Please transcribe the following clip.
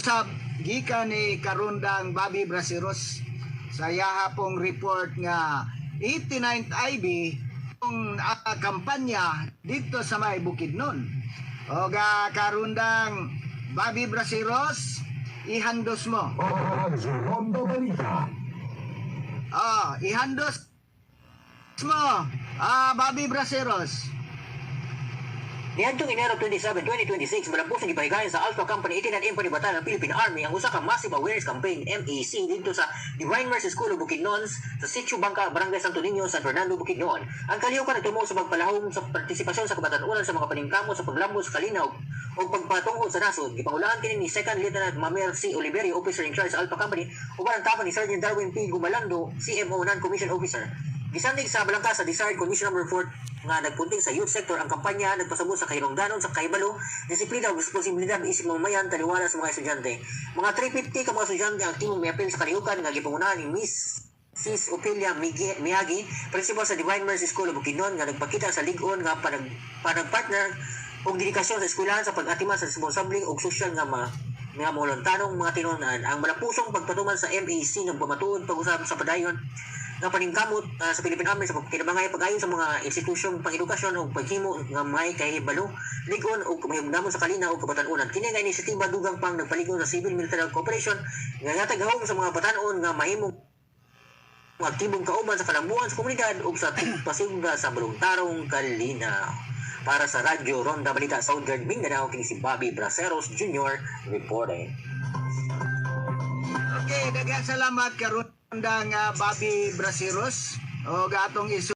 usab gikan ni karundang Bobby Braceros sa yaha pong report nga 89th IB ang kampanya dito sa may Bukidnon. O karundang Bobby Braceros, ihandos mo. Ihandos mo. Bobby Braceros. Niadtong Enero 27, 2026, malabos ang gipahigayon sa Alpha Company 89M panibatan ng Philippine Army ang usa ka massive awareness campaign MAC dito sa Divine Mercy School of Bukidnon sa Sitio Bangka, Barangay Santo Niño, San Fernando, Bukidnon. Ang kalihukan nagtumo sa pagpalahom sa partisipasyon sa kabatan-ulan sa mga paningkamot sa paglambos sa kalinaw o pagpatungkol sa nasod. Gipangulaan kini ni Second Lieutenant Mamer C. Oliverio, Officer in Charge sa Alpha Company, uban ang tapang ni Sergeant Darwin P. Gumalando, CMO Non-Commissioned Officer. Gisandig sa Balangka sa Desired Commission Number 4 nga nagpunting sa youth sector ang kampanya nagpasabot sa kahirungdanon sa kahibalo, disiplina ug responsibilidad isip mamayan taliwala sa mga estudyante. Mga 350 ka mga estudyante ang timong miapil sa kalihukan nga gipangunahan ni Miss Sis Opelia Miyagi, principal sa Divine Mercy School of Bukidnon nga nagpakita sa ligon nga panagpartner og dedikasyon sa eskwelahan sa pag-atiman sa responsable ug sosyal nga mga voluntarong mga tinunan. Ang malapusong pagpatuman sa MAC ng pamatuod pag-usap sa padayon nga paningkamot sa Philippine Army sa kinabangay pag-ayon sa mga institusyong pang-edukasyon o paghimo nga may kahibalo, ligon o mahimdamon sa kalinaw o kabatan-unan. Kini nga inisyatiba dugang pang nagpaligon sa Civil Military Cooperation nga natagahom sa mga batan-on nga mahimong aktibong kauban sa kalambuan sa komunidad o sa pasigda sa voluntarong kalinaw. Para sa Radyo Ronda Balita Southern Mindanao, kini si Bobby Braceros Jr. reporting. Okay, daghang salamat karundang Bobby Braceros o gatong isu